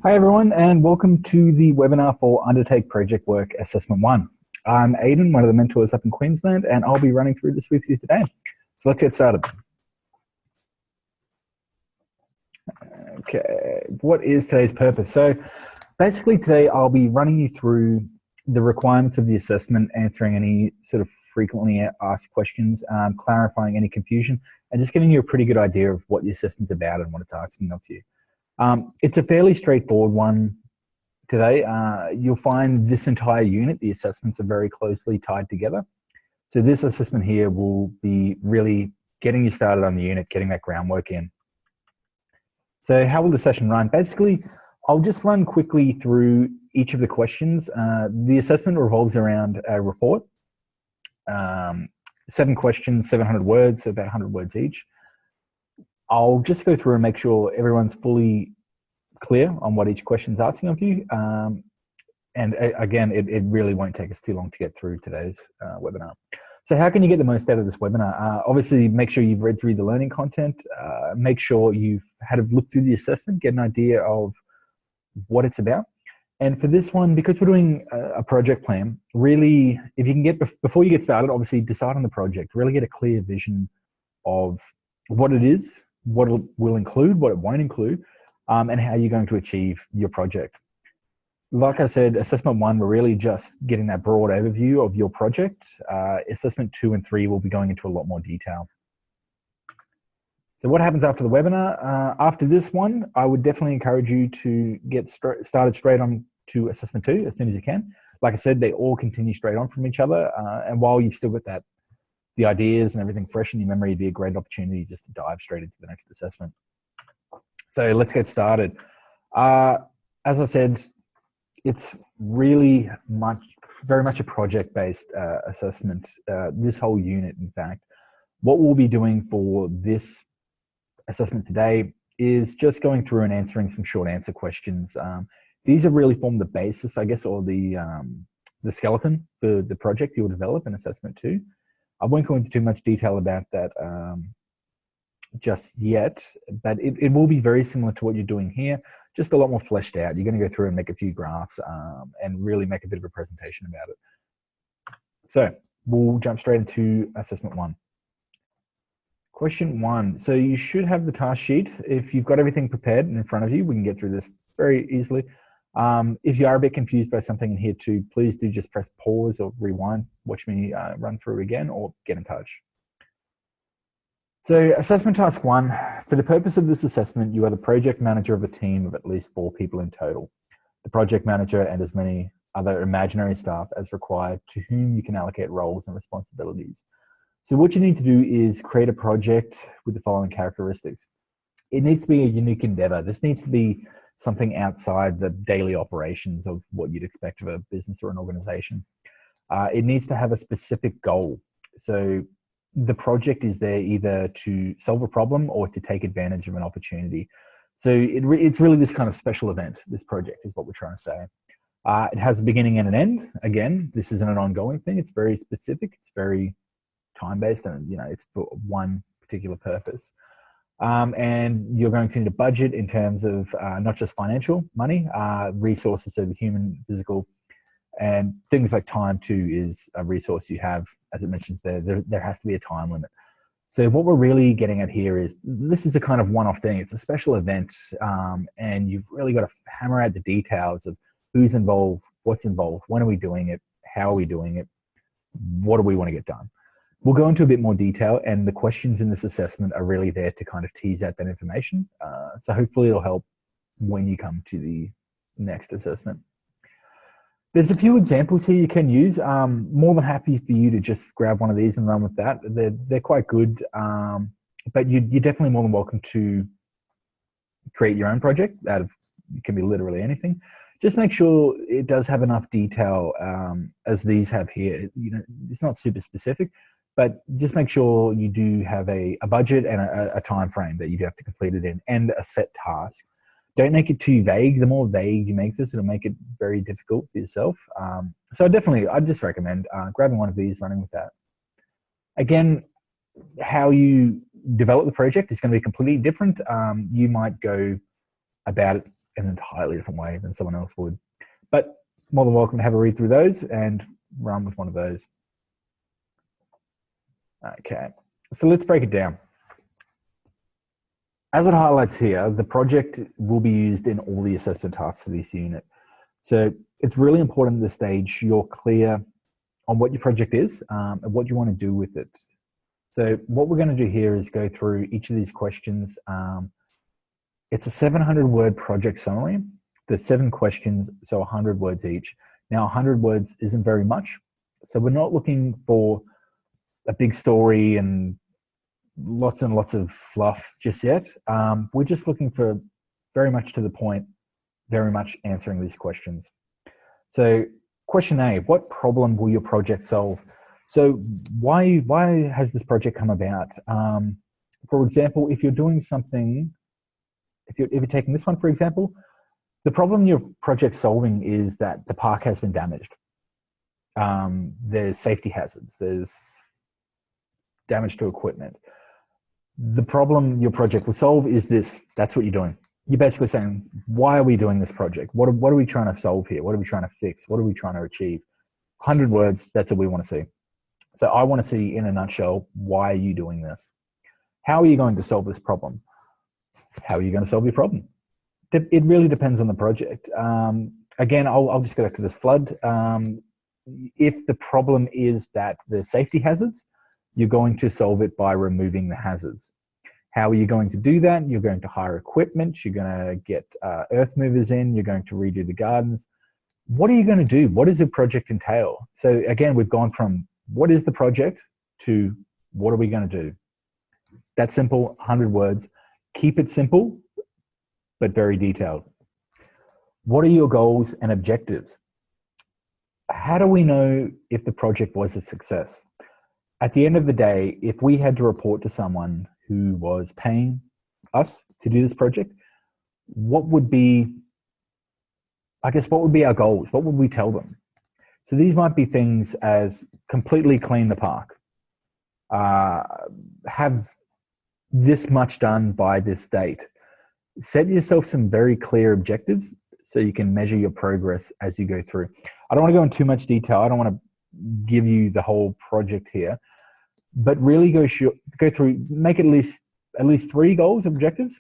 Hi everyone, and welcome to the webinar for Undertake Project Work Assessment 1. I'm Aidan, one of the mentors up in Queensland, and I'll be running through this with you today. So let's get started. Okay, what is today's purpose? So basically today I'll be running you through the requirements of the assessment, answering any sort of frequently asked questions, clarifying any confusion, and just giving you a pretty good idea of what the assessment's about and what it's asking of you. It's a fairly straightforward one today. You'll find this entire unit, the assessments are very closely tied together. So this assessment here will be really getting you started on the unit, getting that groundwork in. So how will the session run? Basically, I'll just run quickly through each of the questions. The assessment revolves around a report. 7 questions, 700 words, so about 100 words each. I'll just go through and make sure everyone's fully clear on what each question is asking of you. And again, it really won't take us too long to get through today's webinar. So how can you get the most out of this webinar? Obviously, make sure you've read through the learning content. Make sure you've had a look through the assessment, get an idea of what it's about. And for this one, because we're doing a project plan, really, if you can get, before you get started, obviously decide on the project, really get a clear vision of what it is, what it will include, what it won't include, and how you're going to achieve your project. Like I said, assessment 1, we're really just getting that broad overview of your project. Assessment 2 and 3 will be going into a lot more detail. So what happens after the webinar? After this one, I would definitely encourage you to get started straight on to assessment 2 as soon as you can. Like I said, they all continue straight on from each other. And while you've still got the ideas and everything fresh in your memory, it'd be a great opportunity just to dive straight into the next assessment. So let's get started. As I said, it's really very much a project-based assessment, this whole unit, in fact. What we'll be doing for this assessment today is just going through and answering some short answer questions. These have really formed the basis, I guess, or the skeleton for the project you'll develop in assessment 2. I won't go into too much detail about that just yet, but it will be very similar to what you're doing here, just a lot more fleshed out. You're going to go through and make a few graphs and really make a bit of a presentation about it. So we'll jump straight into assessment 1. Question 1. So you should have the task sheet. If you've got everything prepared and in front of you, we can get through this very easily. If you are a bit confused by something in here too, please do just press pause or rewind, watch me run through again, or get in touch. So assessment task 1, for the purpose of this assessment, you are the project manager of a team of at least 4 people in total. The project manager and as many other imaginary staff as required to whom you can allocate roles and responsibilities. So what you need to do is create a project with the following characteristics. It needs to be a unique endeavor. This needs to be something outside the daily operations of what you'd expect of a business or an organization. It needs to have a specific goal. So the project is there either to solve a problem or to take advantage of an opportunity. So it's really this kind of special event. This project is what we're trying to say. It has a beginning and an end. Again, this isn't an ongoing thing. It's very specific. It's very time-based, and it's for one particular purpose. And you're going to need a budget in terms of not just financial money, resources, so the human, physical, and things like time too is a resource you have. As it mentions there has to be a time limit. So what we're really getting at here is this is a kind of one-off thing. It's a special event, and you've really got to hammer out the details of who's involved, what's involved, when are we doing it, how are we doing it, what do we want to get done. We'll go into a bit more detail, and the questions in this assessment are really there to kind of tease out that information. So hopefully it'll help when you come to the next assessment. There's a few examples here you can use. More than happy for you to just grab one of these and run with that. They're quite good, but you're definitely more than welcome to create your own project out of, it can be literally anything. Just make sure it does have enough detail as these have here. It's not super specific, but just make sure you do have a budget and a time frame that you do have to complete it in, and a set task. Don't make it too vague. The more vague you make this, it'll make it very difficult for yourself. So I'd just recommend grabbing one of these, running with that. Again, how you develop the project is going to be completely different. You might go about it in an entirely different way than someone else would. But more than welcome to have a read through those and run with one of those. Okay, so let's break it down. As it highlights here, the project will be used in all the assessment tasks for this unit. So it's really important at this stage you're clear on what your project is and what you want to do with it. So what we're going to do here is go through each of these questions. It's a 700-word project summary. There's 7 questions, so 100 words each. Now, 100 words isn't very much, so we're not looking for a big story and lots of fluff just yet. We're just looking for very much to the point, very much answering these questions. So question A, what problem will your project solve? So why has this project come about? For example, if you're doing something, if you're taking this one, for example, the problem your project's solving is that the park has been damaged. There's safety hazards, there's damage to equipment. The problem your project will solve is this. That's what you're doing. You're basically saying, why are we doing this project? What are we trying to solve here? What are we trying to fix? What are we trying to achieve? 100 words, that's what we want to see. So I want to see, in a nutshell, why are you doing this? How are you going to solve this problem? How are you going to solve your problem? It really depends on the project. Again, I'll just go back to this flood. If the problem is that there's safety hazards, you're going to solve it by removing the hazards. How are you going to do that? You're going to hire equipment. You're going to get earth movers in. You're going to redo the gardens. What are you going to do? What does the project entail? So again, we've gone from what is the project to what are we going to do? That's simple, 100 words. Keep it simple, but very detailed. What are your goals and objectives? How do we know if the project was a success? At the end of the day, if we had to report to someone who was paying us to do this project, what would be, I guess, what would be our goals? What would we tell them? So these might be things as completely clean the park, have this much done by this date. Set yourself some very clear objectives so you can measure your progress as you go through. I don't want to go into too much detail. I don't want to give you the whole project here, but really go through, make at least 3 goals, objectives,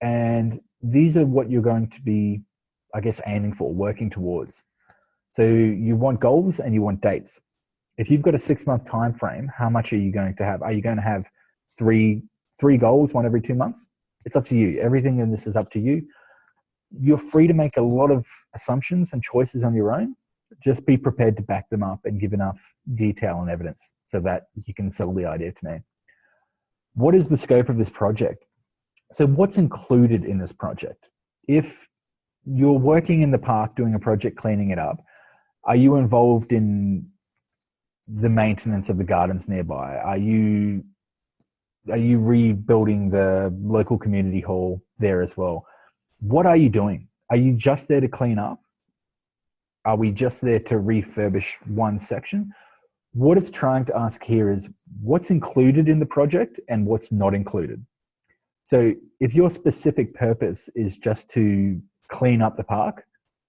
and these are what you're going to be, I guess, aiming for, working towards. So you want goals and you want dates. If you've got a 6-month time frame, how much are you going to have? Are you going to have three goals, one every 2 months? It's up to you. Everything in this is up to you. You're free to make a lot of assumptions and choices on your own. Just be prepared to back them up and give enough detail and evidence so that you can sell the idea to me. What is the scope of this project? So what's included in this project? If you're working in the park doing a project cleaning it up, are you involved in the maintenance of the gardens nearby? Are you rebuilding the local community hall there as well? What are you doing? Are you just there to clean up? Are we just there to refurbish one section? What it's trying to ask here is what's included in the project and what's not included. So if your specific purpose is just to clean up the park,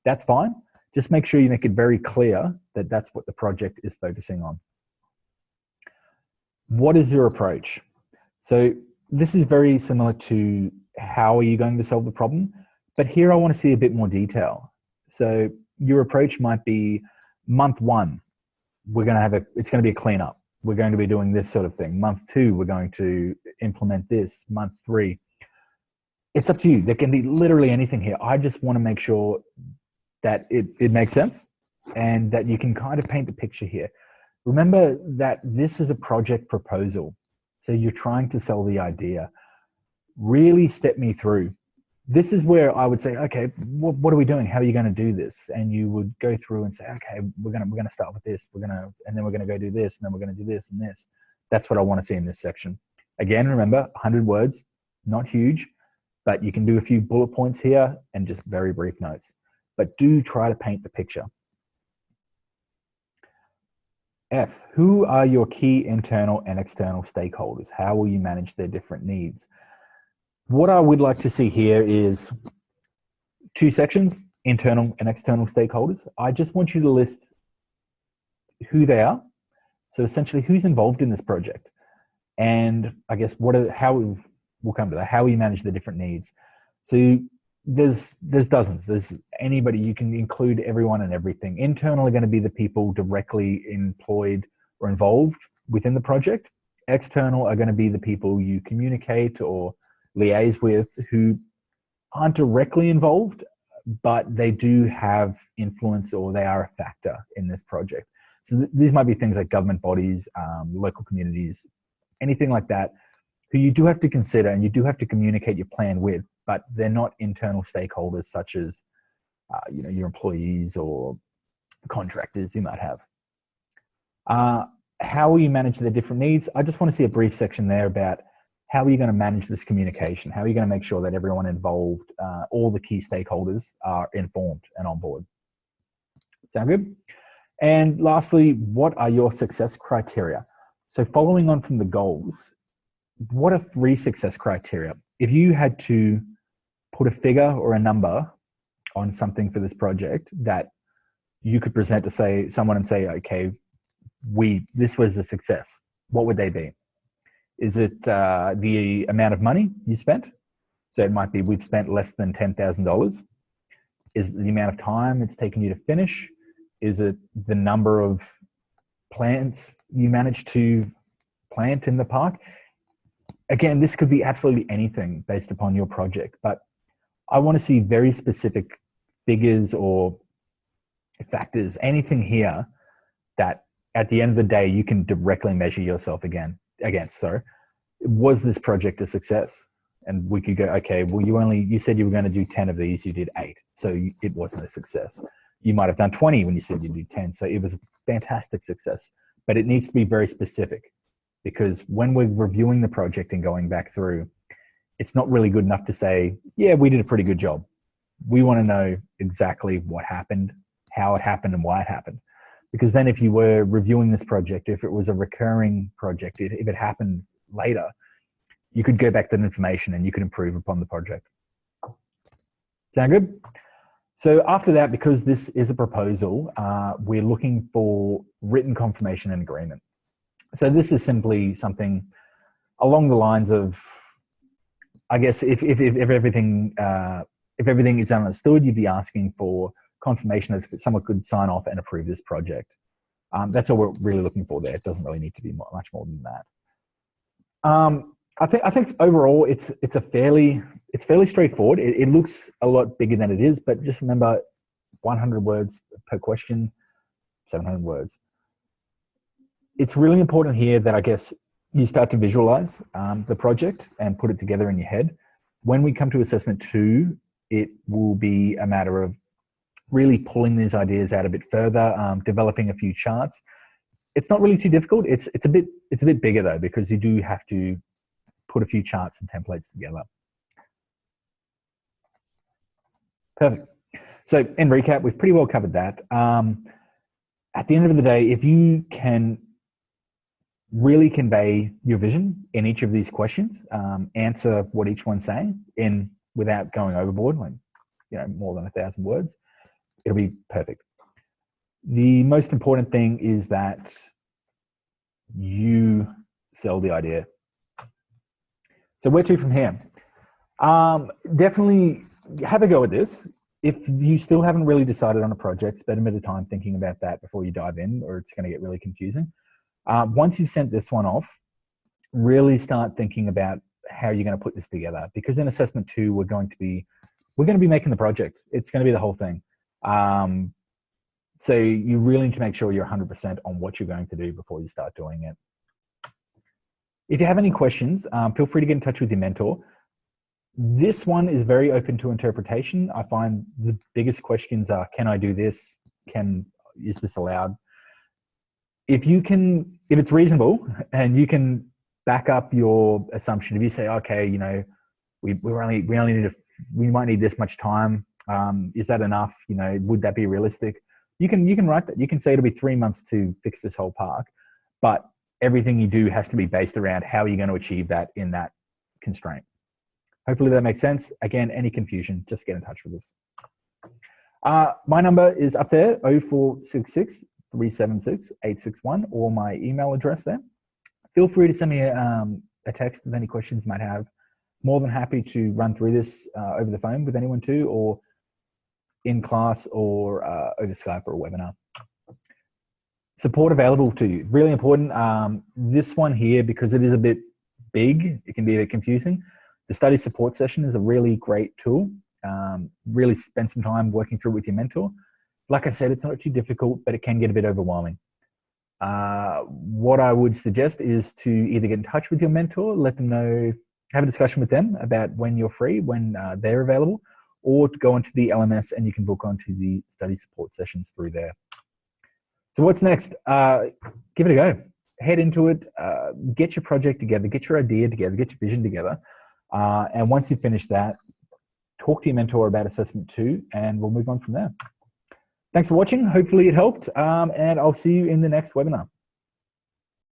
that's fine. Just make sure you make it very clear that that's what the project is focusing on. What is your approach? So this is very similar to how are you going to solve the problem, but here I want to see a bit more detail. So your approach might be month 1, it's going to be a cleanup. We're going to be doing this sort of thing. Month 2, we're going to implement this. Month 3, it's up to you. There can be literally anything here. I just want to make sure that it makes sense and that you can kind of paint the picture here. Remember that this is a project proposal. So you're trying to sell the idea. Really step me through. This is where I would say, okay, what are we doing? How are you going to do this? And you would go through and say, okay, we're going to start with this. And then we're going to go do this. And then we're going to do this and this. That's what I want to see in this section. Again, remember, 100 words, not huge, but you can do a few bullet points here and just very brief notes. But do try to paint the picture. F, who are your key internal and external stakeholders? How will you manage their different needs? What I would like to see here is 2 sections, internal and external stakeholders. I just want you to list who they are. So essentially who's involved in this project. And I guess we'll come to that, how we manage the different needs. So there's dozens. There's anybody, you can include everyone and everything. Internal are going to be the people directly employed or involved within the project. External are going to be the people you communicate or liaise with who aren't directly involved, but they do have influence or they are a factor in this project. So these might be things like government bodies, local communities, anything like that, who you do have to consider and you do have to communicate your plan with, but they're not internal stakeholders such as your employees or contractors you might have. How will you manage their different needs? I just want to see a brief section there about how are you going to manage this communication? How are you going to make sure that everyone involved, all the key stakeholders are informed and on board? Sound good? And lastly, what are your success criteria? So following on from the goals, what are 3 success criteria? If you had to put a figure or a number on something for this project that you could present to someone and say, okay, this was a success, what would they be? Is it the amount of money you spent? So it might be we've spent less than $10,000. Is it the amount of time it's taken you to finish? Is it the number of plants you managed to plant in the park? Again, this could be absolutely anything based upon your project, but I want to see very specific figures or factors, anything here that at the end of the day, you can directly measure yourself against. So was this project a success? And we could go, okay, well, you said you were going to do 10 of these, you did 8. So it wasn't a success. You might have done 20 when you said you did 10. So it was a fantastic success, but it needs to be very specific because when we're reviewing the project and going back through, it's not really good enough to say, yeah, we did a pretty good job. We want to know exactly what happened, how it happened, and why it happened. Because then if you were reviewing this project, if it was a recurring project, if it happened later, you could go back to the information and you could improve upon the project. Sound good? So after that, because this is a proposal, we're looking for written confirmation and agreement. So this is simply something along the lines of, I guess, if everything is understood, you'd be asking for confirmation that someone could sign off and approve this project. That's all we're really looking for there. It doesn't really need to be much more than that. I think overall it's fairly straightforward. It looks a lot bigger than it is, but just remember 100 words per question, 700 words. It's really important here that I guess you start to visualize the project and put it together in your head. When we come to assessment 2, it will be a matter of really pulling these ideas out a bit further, developing a few charts. It's not really too difficult. It's a bit bigger though, because you do have to put a few charts and templates together. Perfect. So in recap, we've pretty well covered that. At the end of the day, if you can really convey your vision in each of these questions, answer what each one's saying without going overboard, like more than 1,000 words, it'll be perfect. The most important thing is that you sell the idea. So where to from here? Definitely have a go at this. If you still haven't really decided on a project, spend a bit of time thinking about that before you dive in, or it's going to get really confusing. Once you've sent this one off, really start thinking about how you're going to put this together. Because in assessment 2, we're going to be making the project. It's going to be the whole thing. So you really need to make sure you're 100% on what you're going to do before you start doing it. If you have any questions, feel free to get in touch with your mentor. This one is very open to interpretation. I find the biggest questions are, can I do this? Is this allowed? If it's reasonable and you can back up your assumption, if you say, okay, we might need this much time. Is that enough? Would that be realistic? You can write that. You can say it'll be 3 months to fix this whole park, but everything you do has to be based around how you're going to achieve that in that constraint. Hopefully that makes sense. Again, any confusion, just get in touch with us. My number is up there, 0466 376 861, or my email address there. Feel free to send me a text with any questions you might have. More than happy to run through this over the phone with anyone too, or in class, or over Skype or a webinar. Support available to you, really important. This one here, because it is a bit big, it can be a bit confusing. The study support session is a really great tool. Really spend some time working through it with your mentor. Like I said, it's not too difficult, but it can get a bit overwhelming. What I would suggest is to either get in touch with your mentor, let them know, have a discussion with them about when you're free, when they're available, or to go onto the LMS and you can book onto the study support sessions through there. So what's next? Give it a go. Head into it, get your project together, get your idea together, get your vision together. And once you finish that, talk to your mentor about assessment 2, and we'll move on from there. Thanks for watching. Hopefully it helped, and I'll see you in the next webinar.